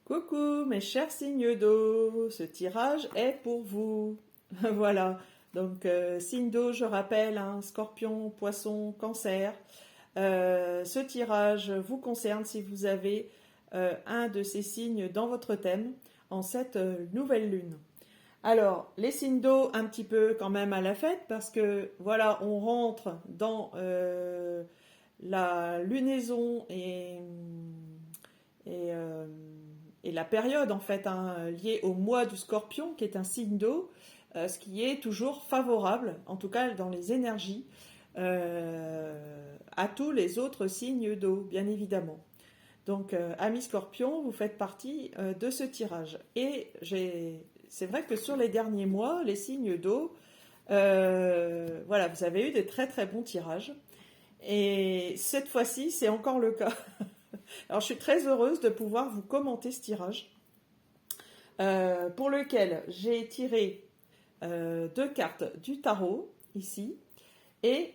Coucou mes chers signes d'eau, ce tirage est pour vous. Voilà, donc signe d'eau, je rappelle, hein, scorpion, poisson, cancer. Ce tirage vous concerne si vous avez un de ces signes dans votre thème en cette nouvelle lune. Alors, les signes d'eau, un petit peu quand même à la fête, parce que voilà, on rentre dans la lunaison et, euh, et la période en fait hein, liée au mois du Scorpion, qui est un signe d'eau, ce qui est toujours favorable, en tout cas dans les énergies, à tous les autres signes d'eau, bien évidemment. Donc, amis Scorpion, vous faites partie de ce tirage. Et c'est vrai que sur les derniers mois, les signes d'eau, voilà, vous avez eu des très très bons tirages. Et cette fois-ci, c'est encore le cas. Alors, je suis très heureuse de pouvoir vous commenter ce tirage, pour lequel j'ai tiré deux cartes du tarot, ici, et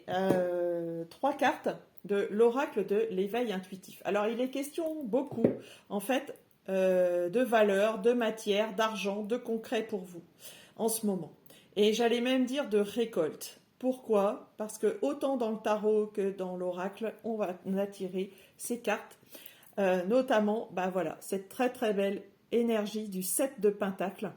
trois cartes de l'oracle de l'éveil intuitif. Alors, il est question beaucoup, en fait, de valeur, de matière, d'argent, de concret pour vous, en ce moment. Et j'allais même dire de récolte. Pourquoi? Parce que autant dans le tarot que dans l'oracle, on a tiré ces cartes, notamment, bah voilà, cette très très belle énergie du 7 de Pentacle.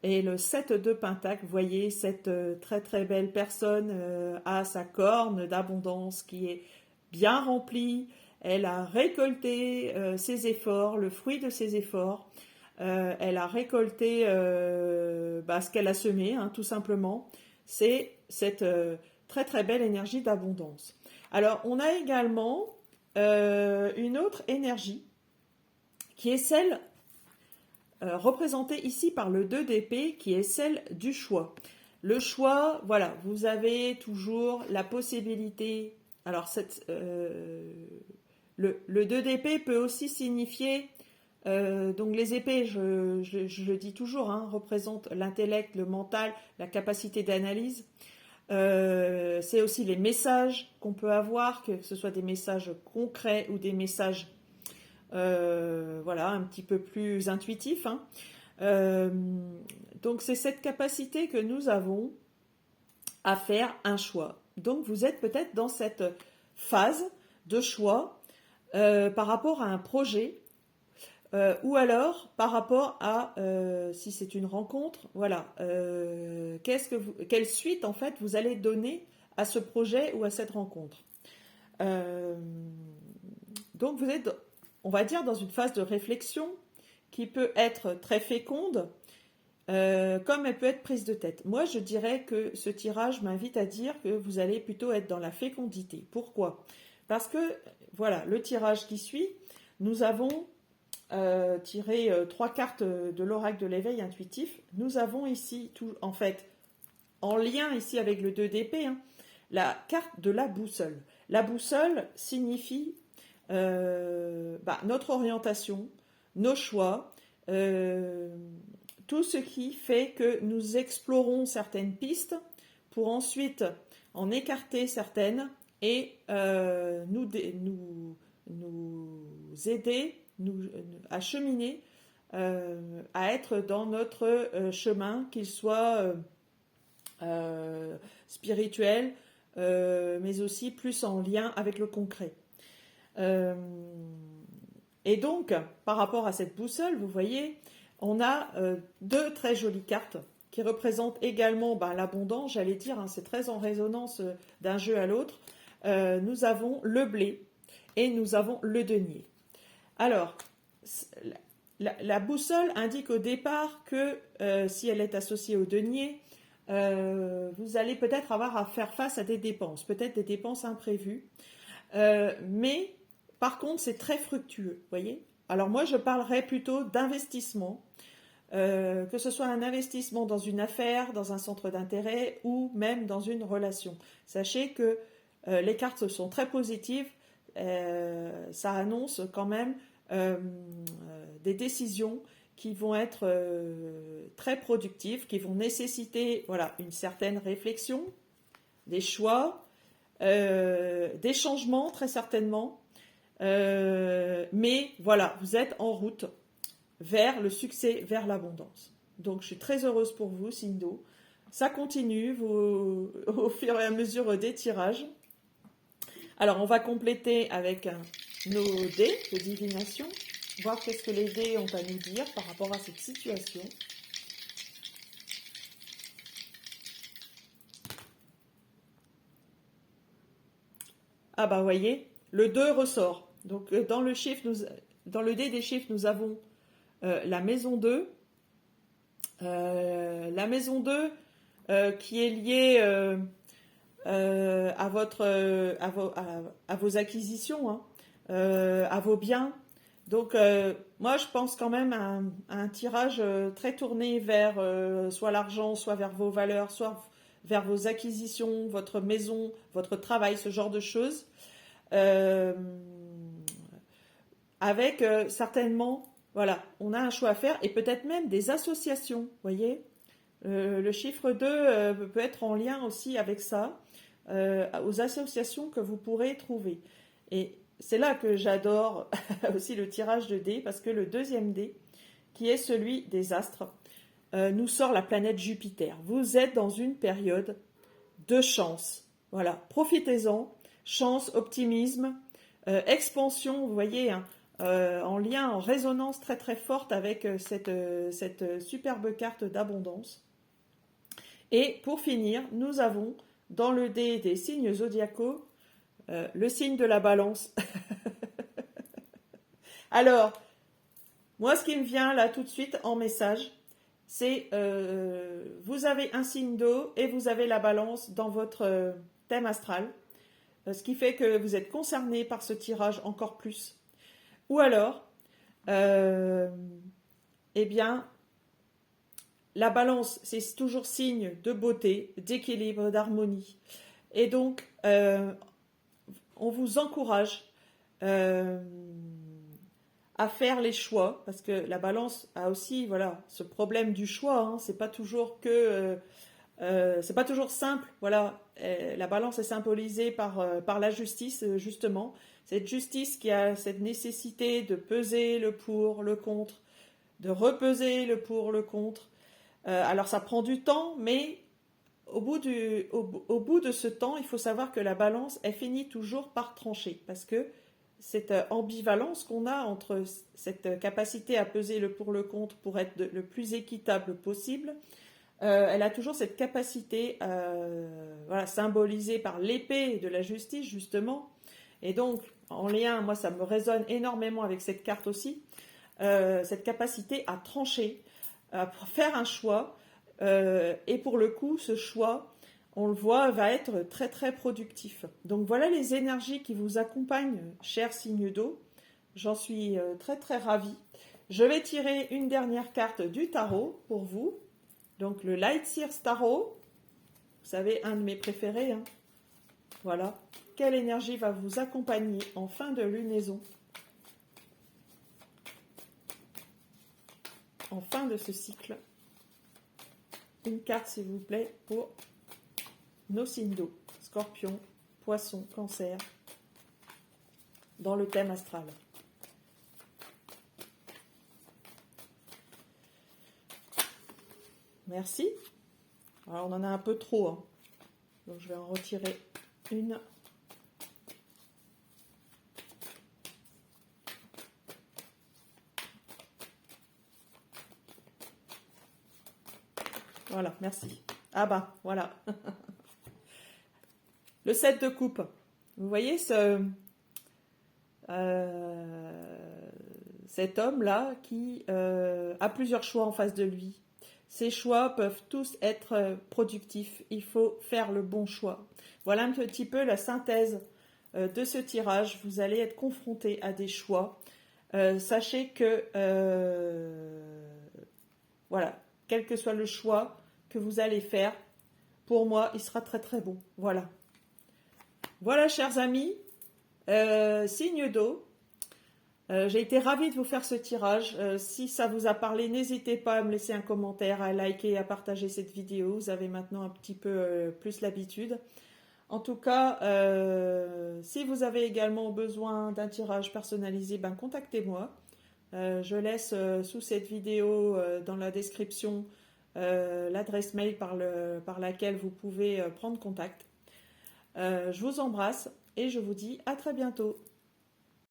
Et le 7 de Pentacle, vous voyez, cette très très belle personne a sa corne d'abondance qui est bien remplie. Elle a récolté ses efforts, le fruit de ses efforts. Elle a récolté ce qu'elle a semé, hein, tout simplement. C'est cette très très belle énergie d'abondance. Alors, on a également une autre énergie qui est celle représentée ici par le 2 d'épée, qui est celle du choix. Le choix, voilà, vous avez toujours la possibilité. Alors, le 2 d'épée peut aussi signifier, donc les épées, je le dis toujours, hein, représentent l'intellect, le mental, la capacité d'analyse. C'est aussi les messages qu'on peut avoir, que ce soit des messages concrets ou des messages voilà, un petit peu plus intuitifs. Hein. Euh, donc c'est cette capacité que nous avons à faire un choix. Donc vous êtes peut-être dans cette phase de choix par rapport à un projet ou alors par rapport à si c'est une rencontre, voilà, quelle suite en fait vous allez donner à ce projet ou à cette rencontre. Euh, donc vous êtes, on va dire, dans une phase de réflexion qui peut être très féconde, comme elle peut être prise de tête. Moi, je dirais que ce tirage m'invite à dire que vous allez plutôt être dans la fécondité. Pourquoi? Parce que, voilà, le tirage qui suit, nous avons tiré trois cartes de l'oracle de l'éveil intuitif. Nous avons ici, tout, en fait, en lien ici avec le 2 d'épée, hein, la carte de la boussole. La boussole signifie notre orientation, nos choix, tout ce qui fait que nous explorons certaines pistes pour ensuite en écarter certaines et nous aider à cheminer, à être dans notre chemin, qu'il soit spirituel, mais aussi plus en lien avec le concret. Et donc, par rapport à cette boussole, vous voyez, on a deux très jolies cartes qui représentent également l'abondance, j'allais dire, hein, c'est très en résonance d'un jeu à l'autre. Nous avons le blé et nous avons le denier. Alors, la boussole indique au départ que si elle est associée au denier, vous allez peut-être avoir à faire face à des dépenses, peut-être des dépenses imprévues. Mais par contre, c'est très fructueux, vous voyez. Alors moi, je parlerais plutôt d'investissement, que ce soit un investissement dans une affaire, dans un centre d'intérêt ou même dans une relation. Sachez que les cartes sont très positives, ça annonce quand même des décisions qui vont être très productives, qui vont nécessiter voilà, une certaine réflexion, des choix, des changements très certainement. Mais voilà, vous êtes en route vers le succès, vers l'abondance. Donc je suis très heureuse pour vous, signe d'eau. Ça continue au fur et à mesure des tirages. Alors on va compléter avec nos dés de divination, voir qu'est-ce que les dés ont à nous dire par rapport à cette situation. Ah bah voyez, le 2 ressort. Donc dans le dé des chiffres, nous avons la maison 2. La maison 2 qui est liée à vos acquisitions, hein, à vos biens. Donc moi je pense quand même à un tirage très tourné vers soit l'argent, soit vers vos valeurs, soit vers vos acquisitions, votre maison, votre travail, ce genre de choses. Euh, avec certainement, voilà, on a un choix à faire et peut-être même des associations, voyez. Le chiffre 2 peut être en lien aussi avec ça, aux associations que vous pourrez trouver. Et c'est là que j'adore aussi le tirage de dés, parce que le deuxième dé, qui est celui des astres, nous sort la planète Jupiter. Vous êtes dans une période de chance. Voilà, profitez-en. Chance, optimisme, expansion, vous voyez, hein, en lien, en résonance très très forte avec cette superbe carte d'abondance. Et pour finir, nous avons dans le dé des signes zodiacaux le signe de la balance. Alors, moi ce qui me vient là tout de suite en message, c'est vous avez un signe d'eau et vous avez la balance dans votre thème astral, ce qui fait que vous êtes concerné par ce tirage encore plus. Ou alors, eh bien, la balance, c'est toujours signe de beauté, d'équilibre, d'harmonie. Et donc, on vous encourage à faire les choix, parce que la balance a aussi, voilà, ce problème du choix. Hein, c'est pas toujours c'est pas toujours simple. Voilà, la balance est symbolisée par la justice, justement. Cette justice qui a cette nécessité de peser le pour, le contre, de repeser le pour, le contre. Alors ça prend du temps, mais au bout de ce temps, il faut savoir que la balance, elle finit toujours par trancher, parce que cette ambivalence qu'on a entre cette capacité à peser le pour le contre pour être le plus équitable possible, elle a toujours cette capacité, voilà, symbolisée par l'épée de la justice, justement. Et donc, en lien, moi, ça me résonne énormément avec cette carte aussi, cette capacité à trancher, à faire un choix. Et pour le coup, ce choix, on le voit, va être très très productif. Donc voilà les énergies qui vous accompagnent, chers signes d'eau. J'en suis très très ravie. Je vais tirer une dernière carte du tarot pour vous. Donc le Light Sears Tarot, vous savez, un de mes préférés. Hein. Voilà. Quelle énergie va vous accompagner en fin de lunaison? En fin de ce cycle. Une carte, s'il vous plaît, pour nos signes d'eau. Scorpion, Poisson, Cancer. Dans le thème astral. Merci. Alors, on en a un peu trop. Hein. Donc, je vais en retirer une. Voilà, merci. Ah bah, voilà. Le 7 de coupe. Vous voyez cet homme-là qui a plusieurs choix en face de lui. Ces choix peuvent tous être productifs. Il faut faire le bon choix. Voilà un petit peu la synthèse de ce tirage. Vous allez être confronté à des choix. Sachez que, voilà, quel que soit le choix que vous allez faire, pour moi, il sera très très bon. Voilà. Voilà, chers amis, signe d'eau. J'ai été ravie de vous faire ce tirage. Si ça vous a parlé, n'hésitez pas à me laisser un commentaire, à liker, à partager cette vidéo. Vous avez maintenant un petit peu plus l'habitude. En tout cas, si vous avez également besoin d'un tirage personnalisé, contactez-moi. Je laisse sous cette vidéo dans la description l'adresse mail par laquelle vous pouvez prendre contact. Je vous embrasse et je vous dis à très bientôt.